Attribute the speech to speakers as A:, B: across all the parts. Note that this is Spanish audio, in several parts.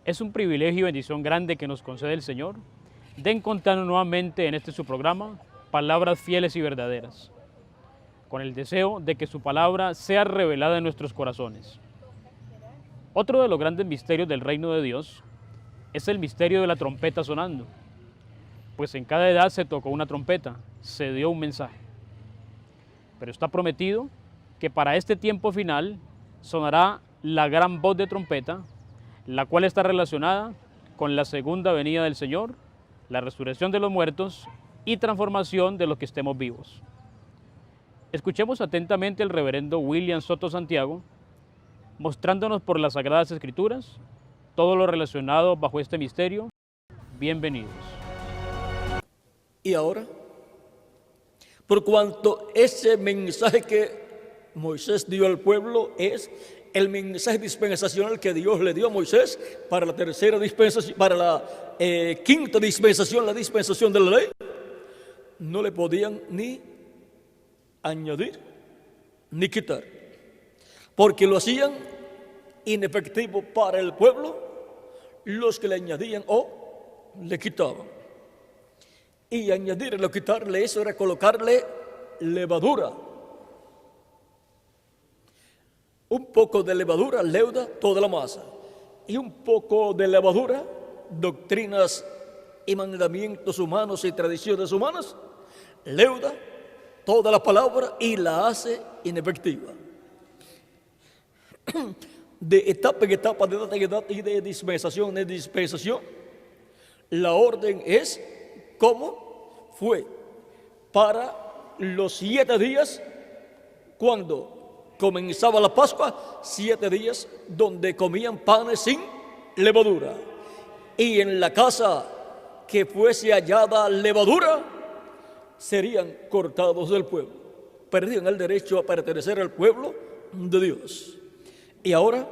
A: Es un privilegio y bendición grande que nos concede el Señor de encontrarnos nuevamente en este su programa, Palabras Fieles y Verdaderas, con el deseo de que su palabra sea revelada en nuestros corazones. Otro de los grandes misterios del reino de Dios es el misterio de la trompeta sonando, pues en cada edad se tocó una trompeta, se dio un mensaje. Pero está prometido que para este tiempo final sonará la gran voz de trompeta, la cual está relacionada con la segunda venida del Señor, la resurrección de los muertos y transformación de los que estemos vivos. Escuchemos atentamente al reverendo William Soto Santiago, mostrándonos por las Sagradas Escrituras todo lo relacionado bajo este misterio. Bienvenidos.
B: Y ahora, por cuanto ese mensaje que Moisés dio al pueblo es el mensaje dispensacional que Dios le dio a Moisés para la tercera dispensación, para la quinta dispensación, la dispensación de la ley, no le podían ni añadir ni quitar, porque lo hacían inefectivo para el pueblo los que le añadían o le quitaban. Y añadirle o quitarle eso era colocarle levadura. Un poco de levadura leuda toda la masa, y un poco de levadura, doctrinas y mandamientos humanos y tradiciones humanas, leuda toda la palabra y la hace inefectiva. De etapa en etapa, de edad en edad y de dispensación en dispensación, la orden es como fue para los 7 días cuando comenzaba la Pascua, 7 días donde comían panes sin levadura. Y en la casa que fuese hallada levadura, serían cortados del pueblo. Perdían el derecho a pertenecer al pueblo de Dios. Y ahora,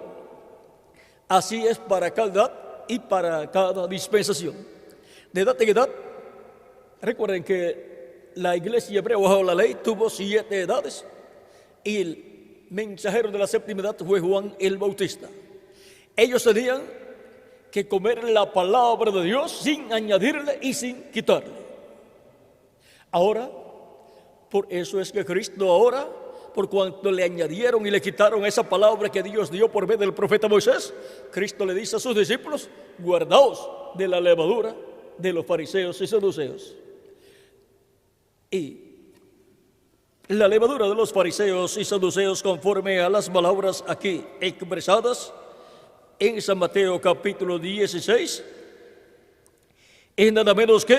B: así es para cada edad y para cada dispensación. De edad en edad, recuerden que la iglesia hebrea bajo la ley tuvo 7 edades y el mensajero de la séptima edad fue Juan el Bautista. Ellos tenían que comer la palabra de Dios sin añadirle y sin quitarle. Ahora, por eso es que Cristo ahora, por cuanto le añadieron y le quitaron esa palabra que Dios dio por medio del profeta Moisés, Cristo le dice a sus discípulos: guardaos de la levadura de los fariseos y saduceos. Y la levadura de los fariseos y saduceos, conforme a las palabras aquí expresadas en San Mateo capítulo 16, es nada menos que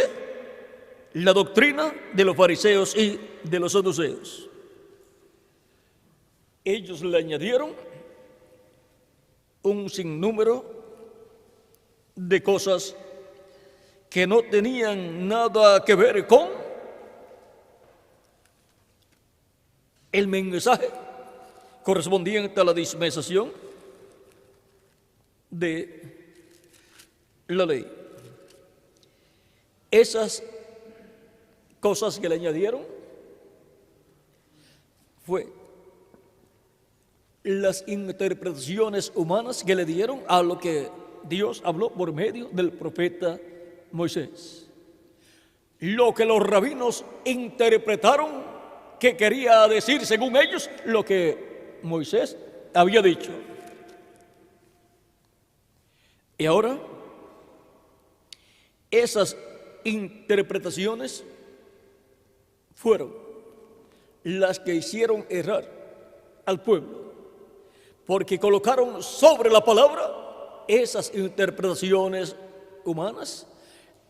B: la doctrina de los fariseos y de los saduceos. Ellos le añadieron un sinnúmero de cosas que no tenían nada que ver con el mensaje correspondiente a la dispensación de la ley. Esas cosas que le añadieron fue las interpretaciones humanas que le dieron a lo que Dios habló por medio del profeta Moisés. Lo que los rabinos interpretaron que quería decir, según ellos, lo que Moisés había dicho. Y ahora, esas interpretaciones fueron las que hicieron errar al pueblo, porque colocaron sobre la palabra esas interpretaciones humanas,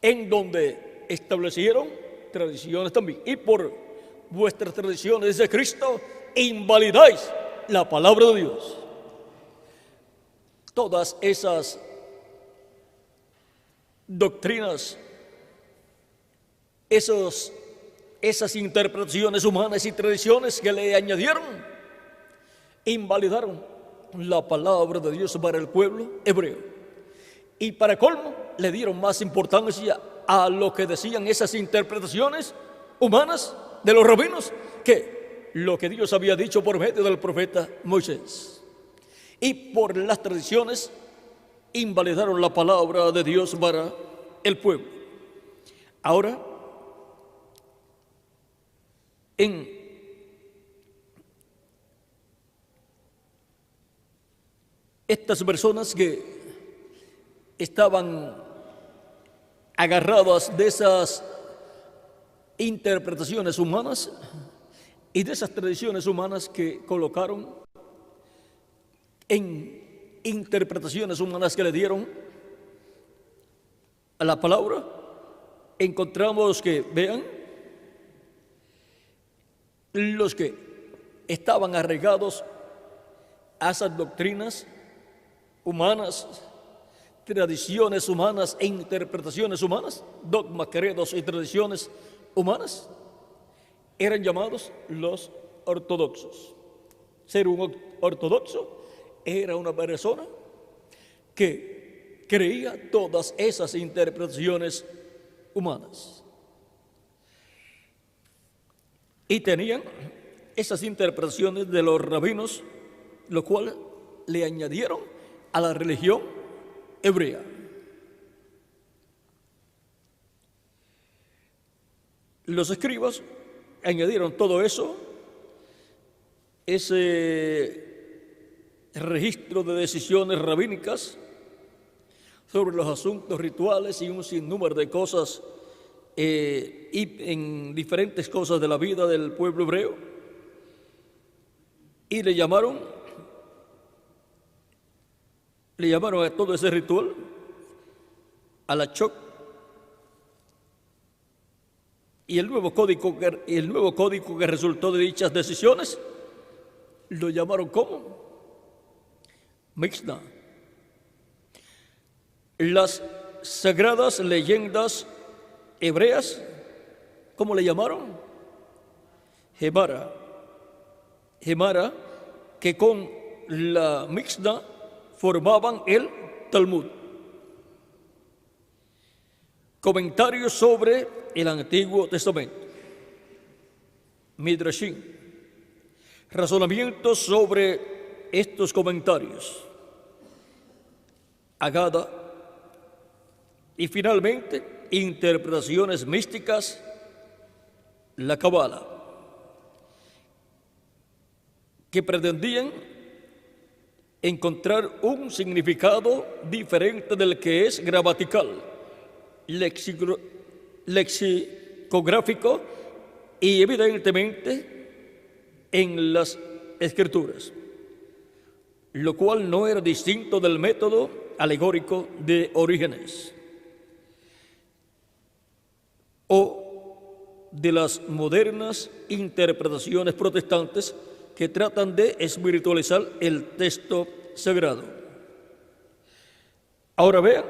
B: en donde establecieron tradiciones también. Y por vuestras tradiciones, dice Cristo, invalidáis la palabra de Dios. Todas esas doctrinas, esas interpretaciones humanas y tradiciones que le añadieron, invalidaron la palabra de Dios para el pueblo hebreo. Y para colmo, le dieron más importancia a lo que decían esas interpretaciones humanas de los rabinos que lo que Dios había dicho por medio del profeta Moisés. Y por las tradiciones invalidaron la palabra de Dios para el pueblo. Ahora, en estas personas que estaban agarradas de esas interpretaciones humanas y de esas tradiciones humanas que colocaron en interpretaciones humanas que le dieron a la palabra, encontramos que, vean, los que estaban arraigados a esas doctrinas humanas, tradiciones humanas e interpretaciones humanas, dogmas, credos y tradiciones humanas, eran llamados los ortodoxos. Ser un ortodoxo era una persona que creía todas esas interpretaciones humanas y tenían esas interpretaciones de los rabinos, lo cual le añadieron a la religión hebrea. Los escribas añadieron todo eso, ese registro de decisiones rabínicas sobre los asuntos rituales y un sinnúmero de cosas y en diferentes cosas de la vida del pueblo hebreo, y le llamaron a todo ese ritual, a la Chok, y el nuevo código que resultó de dichas decisiones lo llamaron ¿cómo? Mishnah. Las sagradas leyendas hebreas, ¿cómo le llamaron? Gemara, que con la Mishnah formaban el Talmud. Comentarios sobre el Antiguo Testamento. Midrashim. Razonamientos sobre estos comentarios. Agada. Y finalmente, interpretaciones místicas, la Cábala, que pretendían encontrar un significado diferente del que es gramatical, lexicográfico y evidentemente en las escrituras, lo cual no era distinto del método alegórico de Orígenes o de las modernas interpretaciones protestantes que tratan de espiritualizar el texto sagrado. Ahora vean,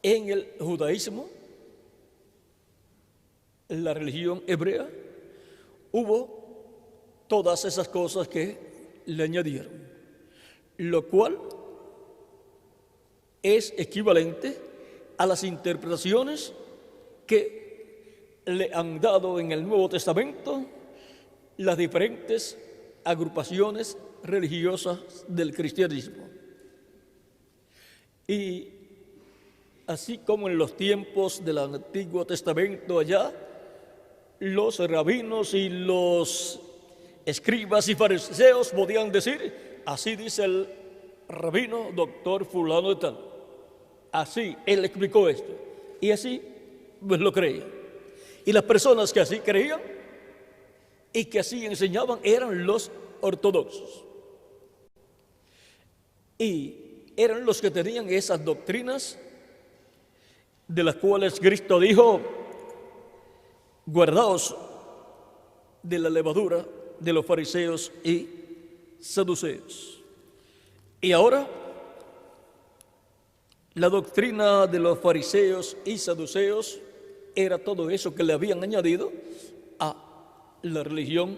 B: en el judaísmo, en la religión hebrea, hubo todas esas cosas que le añadieron, lo cual es equivalente a las interpretaciones que le han dado en el Nuevo Testamento las diferentes agrupaciones religiosas del cristianismo. Y así como en los tiempos del Antiguo Testamento allá, los rabinos y los escribas y fariseos podían decir, así dice el rabino doctor fulano de tal, así él explicó esto, y así pues lo creían. Y las personas que así creían y que así enseñaban eran los ortodoxos, y eran los que tenían esas doctrinas de las cuales Cristo dijo, guardaos de la levadura de los fariseos y saduceos. Y ahora, la doctrina de los fariseos y saduceos era todo eso que le habían añadido a la religión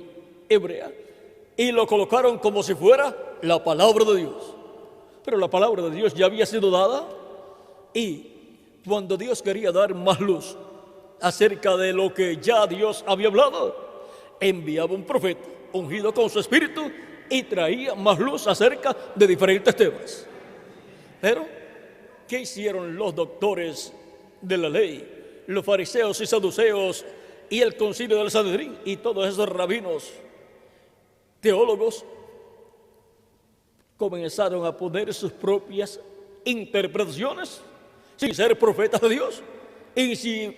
B: hebrea y lo colocaron como si fuera la palabra de Dios. Pero la palabra de Dios ya había sido dada, y cuando Dios quería dar más luz acerca de lo que ya Dios había hablado, enviaba un profeta ungido con su espíritu y traía más luz acerca de diferentes temas. Pero, ¿qué hicieron los doctores de la ley, los fariseos y saduceos y el concilio del Sanedrín y todos esos rabinos teólogos? Comenzaron a poner sus propias interpretaciones sin ser profetas de Dios y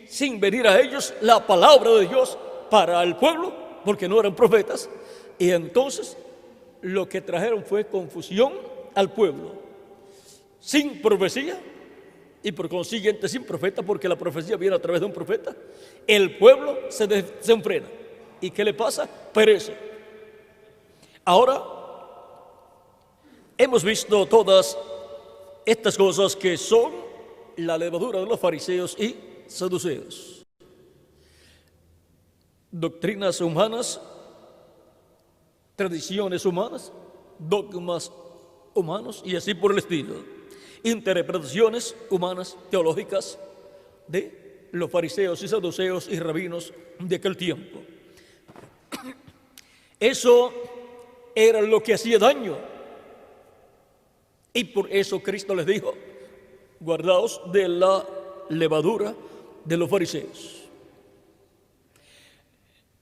B: sin venir a ellos la palabra de Dios para el pueblo, porque no eran profetas. Y entonces lo que trajeron fue confusión al pueblo, sin profecía y por consiguiente sin profeta, porque la profecía viene a través de un profeta. El pueblo se desenfrena. ¿Y qué le pasa? Perece. Ahora hemos visto todas estas cosas que son la levadura de los fariseos y saduceos. Doctrinas humanas, tradiciones humanas, dogmas humanos y así por el estilo. Interpretaciones humanas, teológicas de los fariseos y saduceos y rabinos de aquel tiempo. Eso era lo que hacía daño. Y por eso Cristo les dijo: guardaos de la levadura de los fariseos.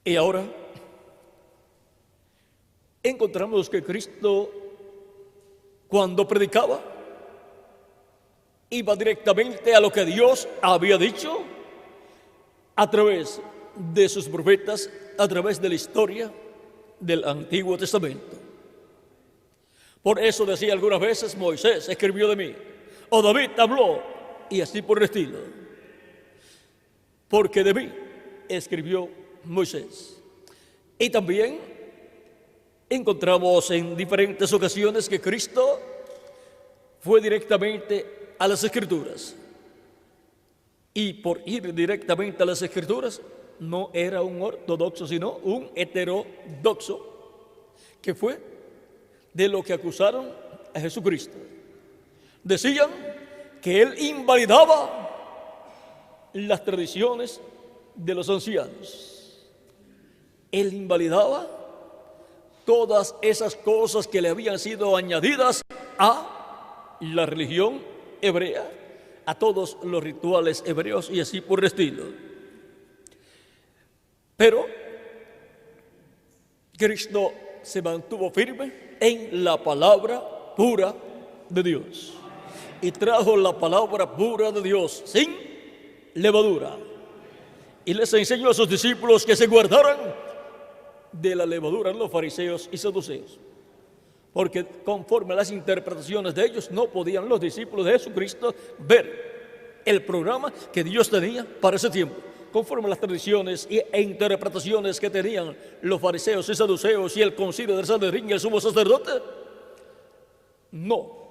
B: Y ahora encontramos que Cristo, cuando predicaba, iba directamente a lo que Dios había dicho a través de sus profetas, a través de la historia del Antiguo Testamento. Por eso decía algunas veces: Moisés escribió de mí, o David habló, y así por el estilo. Porque de mí escribió Moisés. Y también encontramos en diferentes ocasiones que Cristo fue directamente a las Escrituras. Y por ir directamente a las Escrituras, no era un ortodoxo, sino un heterodoxo, que fue de lo que acusaron a Jesucristo. Decían que él invalidaba las tradiciones de los ancianos. Él invalidaba todas esas cosas que le habían sido añadidas a la religión hebrea, a todos los rituales hebreos y así por el estilo. Pero Cristo se mantuvo firme en la palabra pura de Dios y trajo la palabra pura de Dios sin levadura, y les enseñó a sus discípulos que se guardaran de la levadura de los fariseos y saduceos, porque conforme a las interpretaciones de ellos no podían los discípulos de Jesucristo ver el programa que Dios tenía para ese tiempo. Conforme a las tradiciones e interpretaciones que tenían los fariseos y saduceos y el concilio del Sanedrín y el sumo sacerdote, no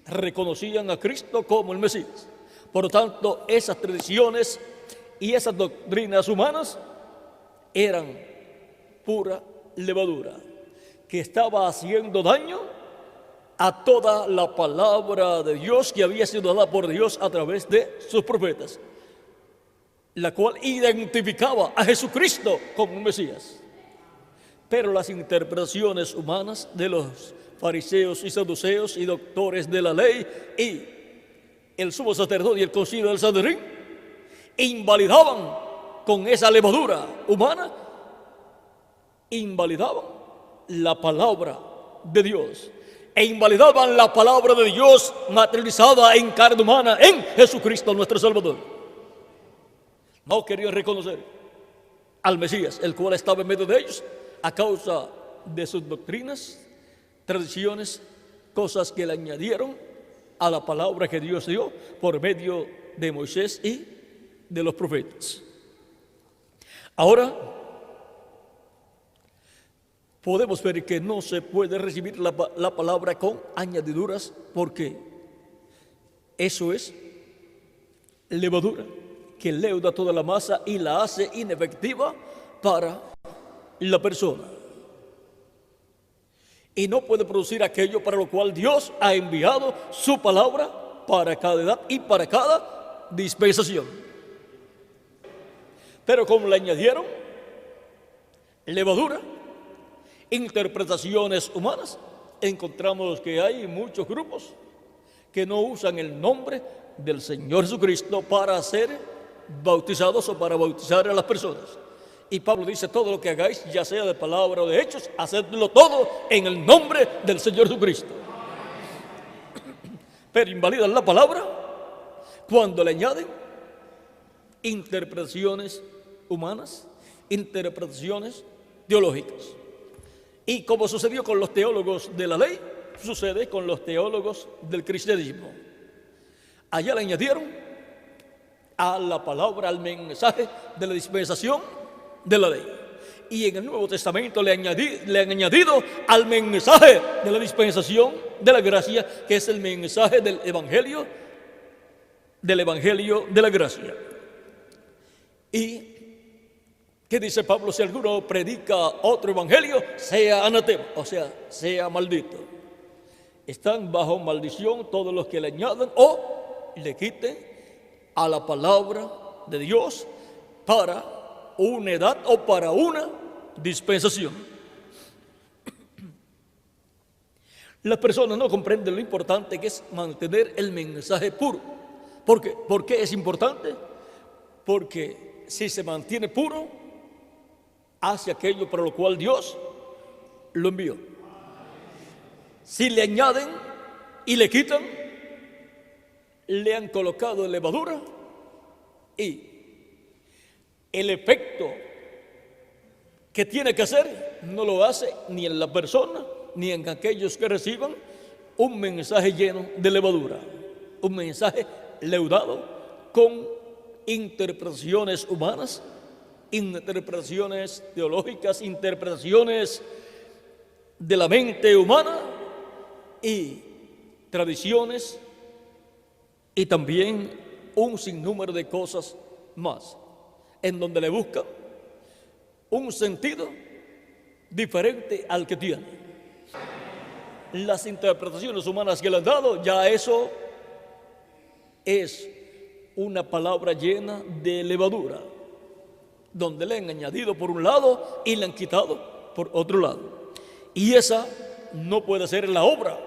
B: reconocían a Cristo como el Mesías. Por lo tanto, esas tradiciones y esas doctrinas humanas eran pura levadura que estaba haciendo daño a toda la palabra de Dios que había sido dada por Dios a través de sus profetas, la cual identificaba a Jesucristo como un Mesías. Pero las interpretaciones humanas de los fariseos y saduceos y doctores de la ley y el sumo sacerdote y el concilio del Sanedrín invalidaban con esa levadura humana, invalidaban la palabra de Dios e invalidaban la palabra de Dios materializada en carne humana en Jesucristo nuestro Salvador. No querían reconocer al Mesías, el cual estaba en medio de ellos, a causa de sus doctrinas, tradiciones, cosas que le añadieron a la palabra que Dios dio por medio de Moisés y de los profetas. Ahora podemos ver que no se puede recibir la palabra con añadiduras, porque eso es levadura que leuda toda la masa y la hace inefectiva para la persona, y no puede producir aquello para lo cual Dios ha enviado su palabra para cada edad y para cada dispensación. Pero como le añadieron levadura, interpretaciones humanas, encontramos que hay muchos grupos que no usan el nombre del Señor Jesucristo para ser bautizados o para bautizar a las personas. Y Pablo dice: todo lo que hagáis, ya sea de palabra o de hechos, hacedlo todo en el nombre del Señor Jesucristo. Pero invalidan la palabra cuando le añaden interpretaciones humanas, interpretaciones teológicas. Y como sucedió con los teólogos de la ley, sucede con los teólogos del cristianismo. Allá le añadieron a la palabra, al mensaje de la dispensación de la ley. Y en el Nuevo Testamento le han añadido al mensaje de la dispensación de la gracia, que es el mensaje del evangelio de la gracia. ¿Y qué dice Pablo? Si alguno predica otro evangelio, sea anatema, o sea, sea maldito. Están bajo maldición todos los que le añadan o le quiten a la palabra de Dios para una edad o para una dispensación. Las personas no comprenden lo importante que es mantener el mensaje puro. ¿Por qué? ¿Por qué es importante? Porque si se mantiene puro, hace aquello para lo cual Dios lo envió. Si le añaden y le quitan, le han colocado levadura y el efecto que tiene que hacer no lo hace ni en la persona ni en aquellos que reciban un mensaje lleno de levadura, un mensaje leudado con interpretaciones humanas, interpretaciones teológicas, interpretaciones de la mente humana y tradiciones y también un sinnúmero de cosas más, en donde le buscan un sentido diferente al que tiene. Las interpretaciones humanas que le han dado, ya eso es una palabra llena de levadura, donde le han añadido por un lado y le han quitado por otro lado. Y esa no puede ser la obra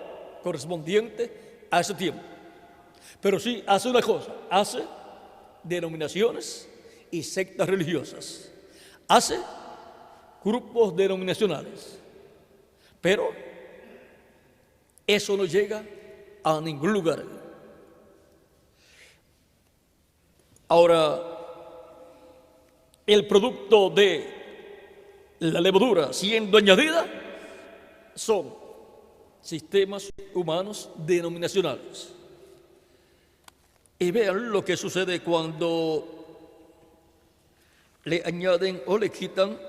B: correspondiente a ese tiempo. Pero sí hace una cosa: hace denominaciones y sectas religiosas, hace grupos denominacionales, pero eso no llega a ningún lugar. Ahora, el producto de la levadura siendo añadida son sistemas humanos denominacionales. Y vean lo que sucede cuando le añaden o le quitan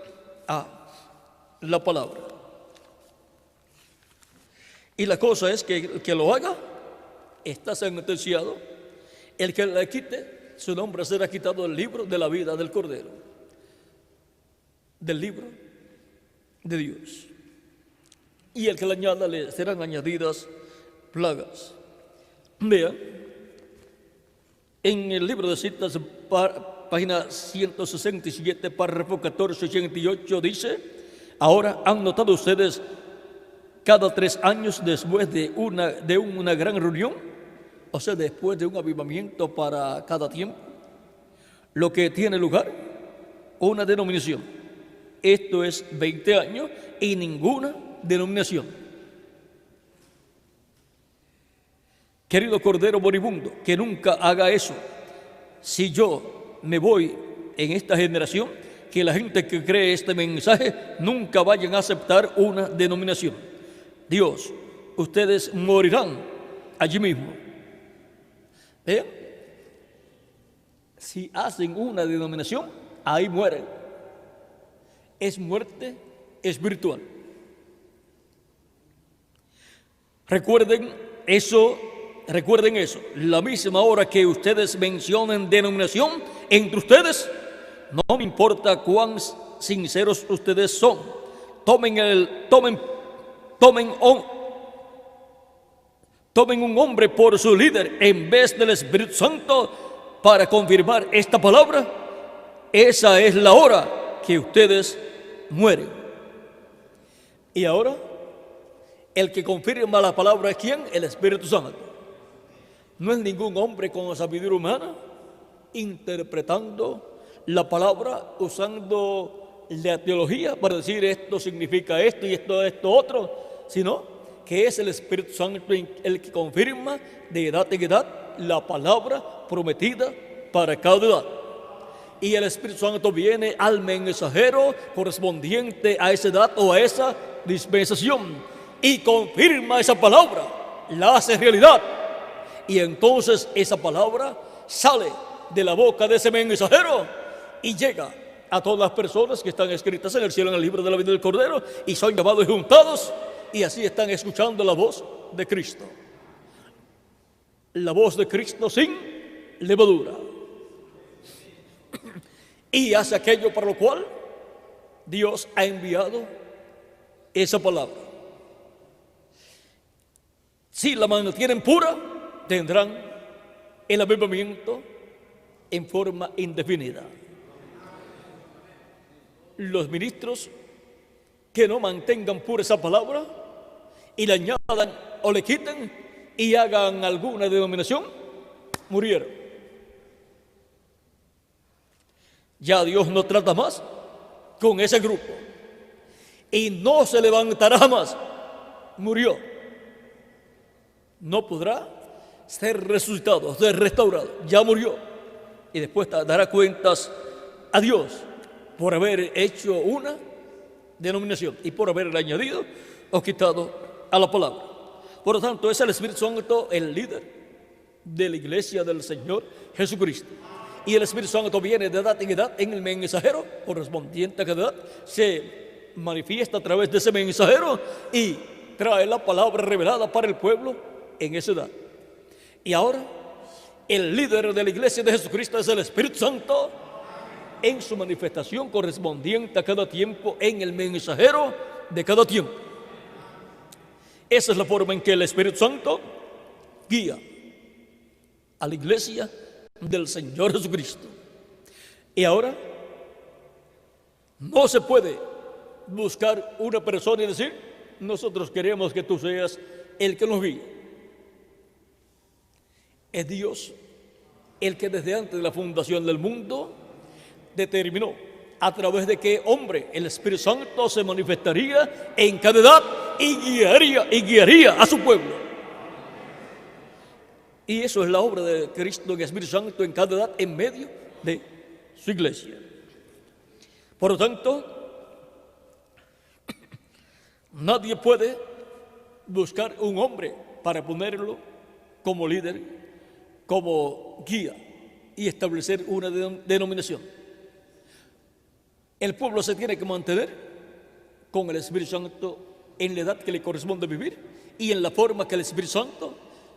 B: a la palabra. Y la cosa es que el que lo haga está sentenciado. El que le quite, su nombre será quitado del libro de la vida del Cordero, del libro de Dios. Y el que le añada, le serán añadidas plagas. Vean, en el libro de citas, página 167, párrafo 1488, dice: ahora han notado ustedes cada 3 años después de una gran reunión, o sea, después de un avivamiento para cada tiempo, lo que tiene lugar, una denominación. Esto es 20 años y ninguna denominación. Querido Cordero moribundo, que nunca haga eso. Si yo me voy en esta generación, que la gente que cree este mensaje nunca vayan a aceptar una denominación. Dios, ustedes morirán allí mismo. ¿Vean? Si hacen una denominación, ahí mueren. Es muerte espiritual. Recuerden eso. La misma hora que ustedes mencionen denominación entre ustedes, no me importa cuán sinceros ustedes son, tomen un hombre por su líder en vez del Espíritu Santo para confirmar esta palabra. Esa es la hora que ustedes mueren. Y ahora, el que confirma la palabra es ¿quién? El Espíritu Santo. no es ningún hombre con sabiduría humana interpretando la palabra, usando la teología para decir esto significa esto y esto otro, sino que es el Espíritu Santo el que confirma de edad en edad la palabra prometida para cada edad. Y el Espíritu Santo viene al mensajero correspondiente a esa edad o a esa dispensación y confirma esa palabra, la hace realidad. Y entonces esa palabra sale de la boca de ese mensajero y llega a todas las personas que están escritas en el cielo en el libro de la vida del Cordero y son llamados y juntados y así están escuchando la voz de Cristo. La voz de Cristo sin levadura. Y hace aquello para lo cual Dios ha enviado esa palabra. Si la mantienen pura, tendrán el avivamiento en forma indefinida. Los ministros que no mantengan pura esa palabra y le añadan o le quiten y hagan alguna denominación, murieron. Ya Dios no trata más con ese grupo y no se levantará más. Murió. No podrá ser resucitado, ser restaurado. Ya murió. Y después dará cuentas a Dios por haber hecho una denominación y por haberle añadido o quitado a la palabra. Por lo tanto, es el Espíritu Santo el líder de la iglesia del Señor Jesucristo. Y el Espíritu Santo viene de edad en edad en el mensajero correspondiente a cada edad, se manifiesta a través de ese mensajero y trae la palabra revelada para el pueblo en esa edad. Y ahora el líder de la iglesia de Jesucristo es el Espíritu Santo en su manifestación correspondiente a cada tiempo en el mensajero de cada tiempo. Esa es la forma en que el Espíritu Santo guía a la iglesia del Señor Jesucristo. Y ahora no se puede buscar una persona y decir nosotros queremos que tú seas el que nos guíe. Es Dios el que desde antes de la fundación del mundo determinó a través de qué hombre el Espíritu Santo se manifestaría en cada edad y guiaría a su pueblo. Y eso es la obra de Cristo en el Espíritu Santo en cada edad en medio de su iglesia. Por lo tanto, nadie puede buscar un hombre para ponerlo como líder, como guía y establecer una denominación. El pueblo se tiene que mantener con el Espíritu Santo en la edad que le corresponde vivir y en la forma que el Espíritu Santo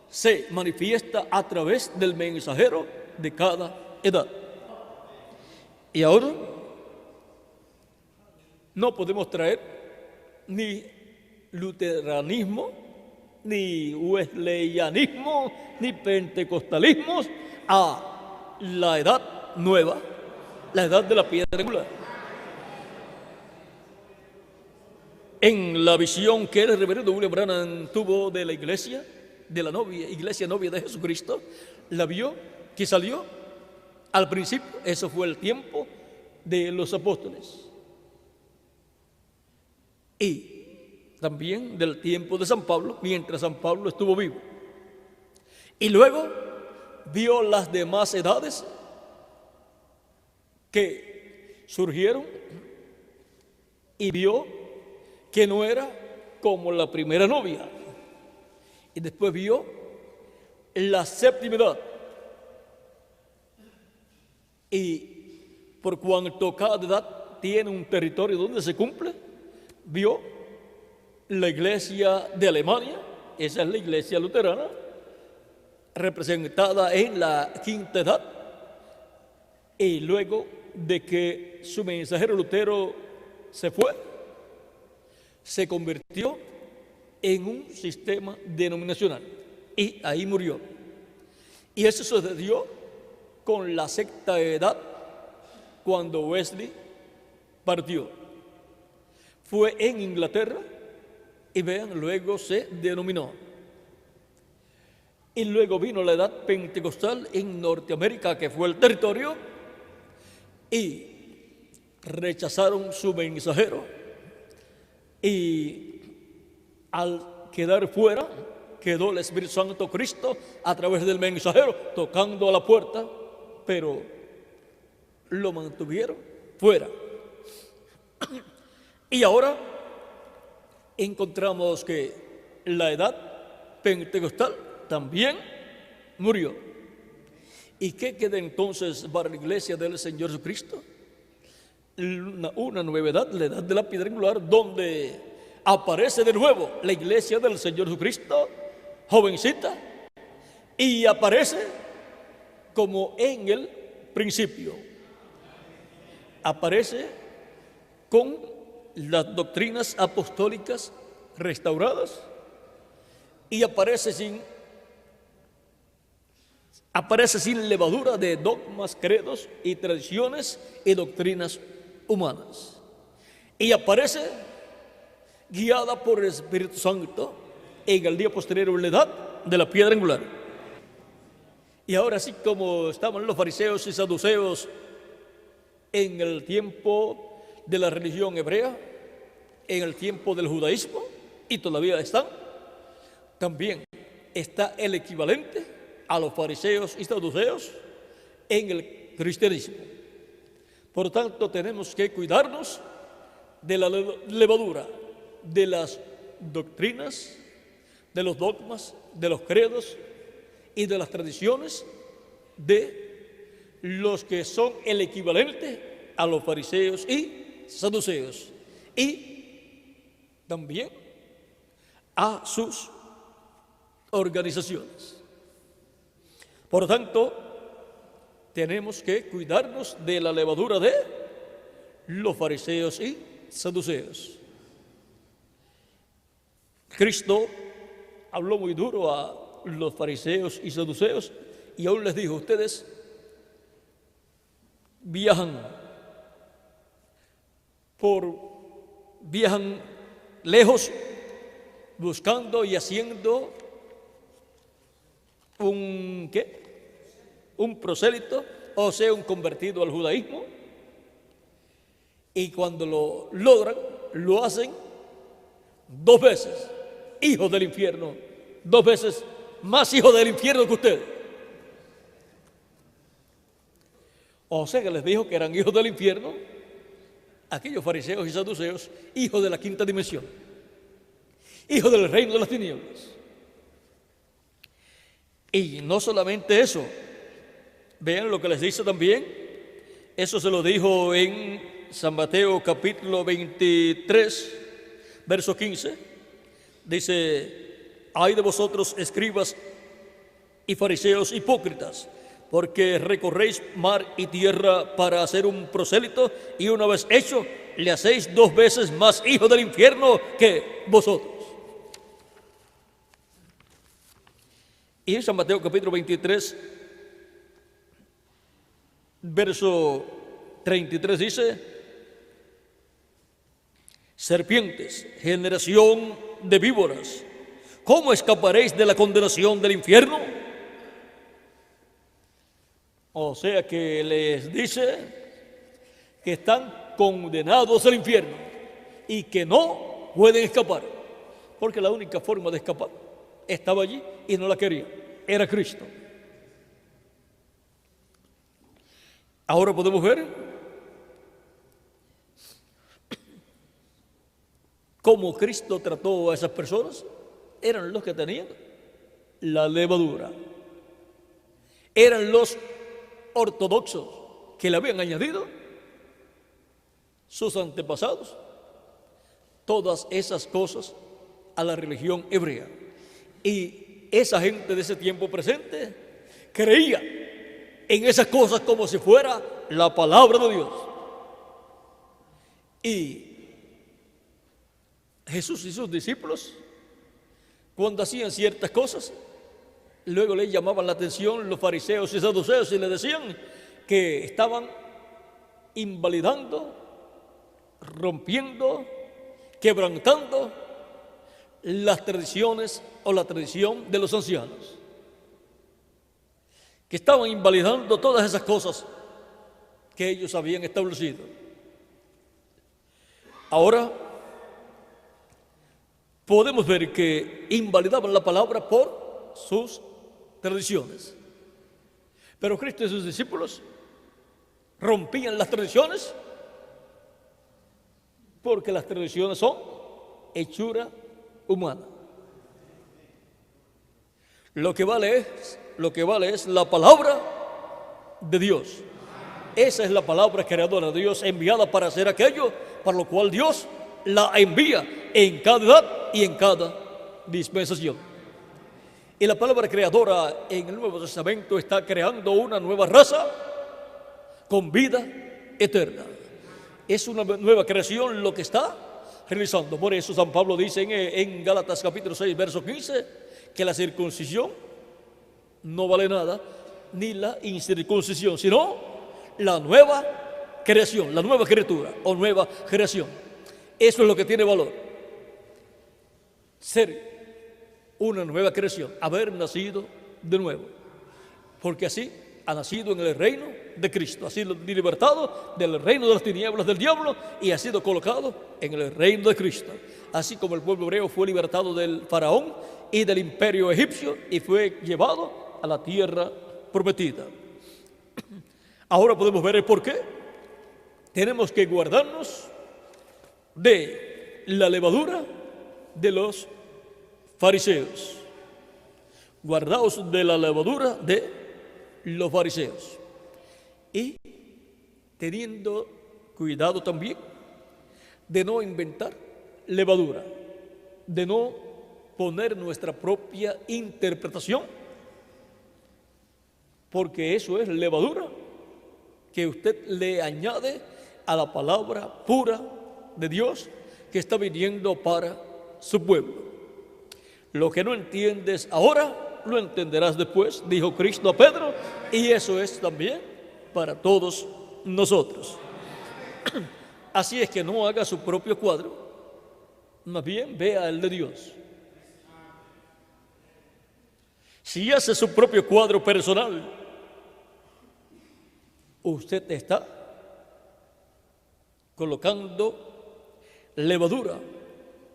B: se manifiesta a través del mensajero de cada edad. Y ahora no podemos traer ni luteranismo, ni wesleyanismo, ni pentecostalismo a la edad nueva, la edad de la piedra angular. En la visión que el reverendo William Branham tuvo de la iglesia, de la iglesia novia de Jesucristo, la vio que salió al principio, eso fue el tiempo de los apóstoles. Y también del tiempo de San Pablo, mientras San Pablo estuvo vivo. Y luego vio las demás edades que surgieron y vio que no era como la primera novia. Y después vio la séptima edad. Y por cuanto cada edad tiene un territorio donde se cumple, vio la iglesia de Alemania, esa es la iglesia luterana, representada en la quinta edad. Y luego de que su mensajero Lutero se fue, se convirtió en un sistema denominacional y ahí murió. Y eso sucedió con la sexta edad cuando Wesley partió. Fue en Inglaterra y vean, luego se denominó. Y luego vino la edad pentecostal en Norteamérica, que fue el territorio, y rechazaron su mensajero. Y al quedar fuera, quedó el Espíritu Santo Cristo a través del mensajero, tocando a la puerta, pero lo mantuvieron fuera. Y ahora encontramos que la edad pentecostal también murió. ¿Y qué queda entonces para la iglesia del Señor Jesucristo? Una nueva edad, la edad de la piedra angular, donde aparece de nuevo la iglesia del Señor Jesucristo, jovencita, y aparece como en el principio. Aparece con las doctrinas apostólicas restauradas y aparece sin levadura de dogmas, credos y tradiciones y doctrinas humanas. Y aparece guiada por el Espíritu Santo en el día posterior en la edad de la piedra angular. Y ahora, así como estaban los fariseos y saduceos en el tiempo de la religión hebrea, en el tiempo del judaísmo, y todavía están, también está el equivalente a los fariseos y saduceos en el cristianismo. Por tanto, tenemos que cuidarnos de la levadura, de las doctrinas, de los dogmas, de los credos y de las tradiciones de los que son el equivalente a los fariseos y saduceos, y también a sus organizaciones. Por tanto, tenemos que cuidarnos de la levadura de los fariseos y saduceos. Cristo habló muy duro a los fariseos y saduceos y aún les dijo: ustedes viajan lejos buscando y haciendo un prosélito, o sea, un convertido al judaísmo, y cuando lo logran, lo hacen 2 veces hijos del infierno, 2 veces más hijos del infierno que ustedes. O sea que les dijo que eran hijos del infierno aquellos fariseos y saduceos, hijos de la quinta dimensión, hijos del reino de las tinieblas. Y no solamente eso, vean lo que les dice también. Eso se lo dijo en San Mateo capítulo 23, verso 15. Dice: ay de vosotros, escribas y fariseos hipócritas, porque recorréis mar y tierra para hacer un prosélito, y una vez hecho, le hacéis 2 veces más hijo del infierno que vosotros. Y en San Mateo capítulo 23, verso 33 dice: serpientes, generación de víboras, ¿cómo escaparéis de la condenación del infierno? O sea que les dice que están condenados al infierno y que no pueden escapar, porque la única forma de escapar estaba allí y no la quería, era Cristo. Ahora podemos ver cómo Cristo trató a esas personas. Eran los que tenían la levadura, eran los ortodoxos que le habían añadido sus antepasados todas esas cosas a la religión hebrea. Y esa gente de ese tiempo presente creía en esas cosas como si fuera la palabra de Dios. Y Jesús y sus discípulos, cuando hacían ciertas cosas, luego les llamaban la atención los fariseos y saduceos y les decían que estaban invalidando, rompiendo, quebrantando las tradiciones o la tradición de los ancianos. que estaban invalidando todas esas cosas que ellos habían establecido. Ahora podemos ver que invalidaban la palabra por sus tradiciones. Pero Cristo y sus discípulos rompían las tradiciones porque las tradiciones son hechura humana. Lo que vale es la palabra de Dios. Esa es la palabra creadora de Dios, enviada para hacer aquello para lo cual Dios la envía en cada edad y en cada dispensación. Y la palabra creadora en el Nuevo Testamento está creando una nueva raza con vida eterna. Es una nueva creación lo que está realizando. Por eso San Pablo dice en Gálatas capítulo 6, verso 15, que la circuncisión no vale nada, ni la incircuncisión, sino la nueva creación, la nueva criatura o nueva creación. Eso es lo que tiene valor. Ser una nueva creación, haber nacido de nuevo. Porque así ha nacido en el reino de Cristo, ha sido libertado del reino de las tinieblas del diablo y ha sido colocado en el reino de Cristo. Así como el pueblo hebreo fue libertado del faraón y del imperio egipcio y fue llevado a la tierra prometida. Ahora podemos ver el por qué tenemos que guardarnos de la levadura de los fariseos. Guardaos de la levadura de los fariseos. Y teniendo cuidado también de no inventar levadura, de no poner nuestra propia interpretación, porque eso es levadura que usted le añade a la palabra pura de Dios que está viniendo para su pueblo. Lo que no entiendes ahora, lo entenderás después, dijo Cristo a Pedro, y eso es también para todos nosotros. Así es que no haga su propio cuadro, más bien vea el de Dios. Si hace su propio cuadro personal, usted está colocando levadura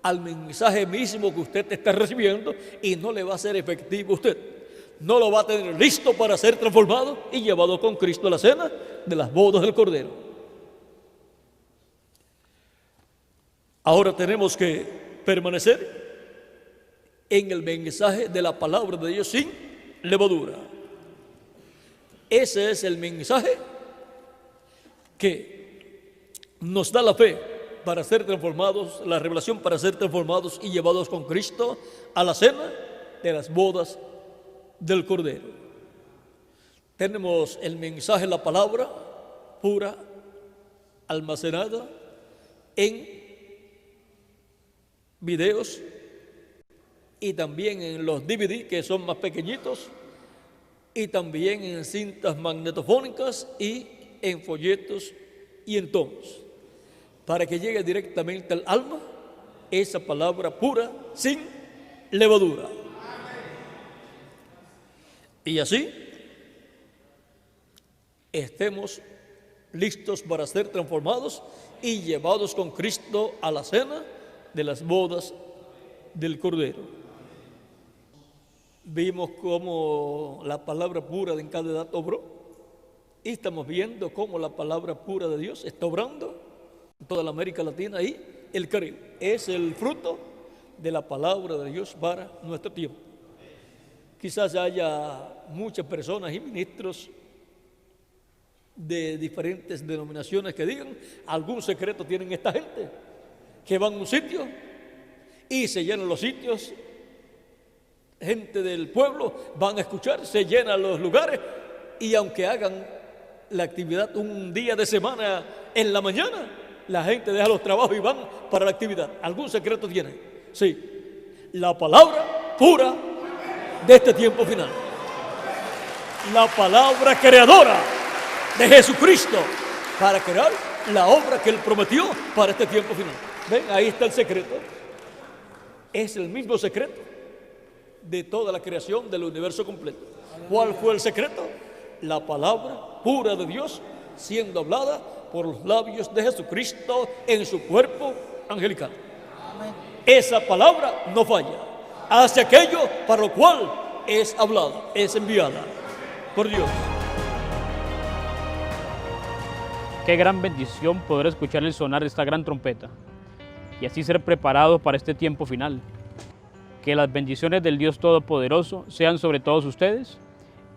B: al mensaje mismo que usted está recibiendo y no le va a ser efectivo a usted. No lo va a tener listo para ser transformado y llevado con Cristo a la cena de las bodas del Cordero. Ahora tenemos que permanecer en el mensaje de la palabra de Dios sin levadura. Ese es el mensaje que nos da la fe para ser transformados, la revelación para ser transformados y llevados con Cristo a la cena de las bodas del Cordero. Tenemos el mensaje, la palabra pura, almacenada en videos y también en los DVD, que son más pequeñitos, y también en cintas magnetofónicas y en folletos y en tomos, para que llegue directamente al alma esa palabra pura, sin levadura. Y así estemos listos para ser transformados y llevados con Cristo a la cena de las bodas del Cordero. Vimos cómo la palabra pura en cada edad obró, y estamos viendo cómo la palabra pura de Dios está obrando en toda la América Latina y el Caribe. Es el fruto de la palabra de Dios para nuestro tiempo. Quizás haya muchas personas y ministros de diferentes denominaciones que digan: algún secreto tienen esta gente, que van a un sitio y se llenan los sitios, gente del pueblo van a escuchar, se llenan los lugares, y aunque hagan la actividad un día de semana en la mañana, la gente deja los trabajos y van para la actividad. ¿Algún secreto tiene? Sí, la palabra pura de este tiempo final, la palabra creadora de Jesucristo para crear la obra que Él prometió para este tiempo final. Ven, ahí está el secreto. Es el mismo secreto de toda la creación del universo completo. ¿Cuál fue el secreto? la palabra pura de Dios siendo hablada por los labios de Jesucristo en su cuerpo angelical. Esa palabra no falla, hace aquello para lo cual es hablada, es enviada por Dios.
A: Qué gran bendición poder escuchar el sonar de esta gran trompeta y así ser preparados para este tiempo final. Que las bendiciones del Dios Todopoderoso sean sobre todos ustedes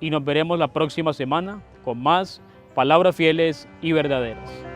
A: y nos veremos la próxima semana con más palabras fieles y verdaderas.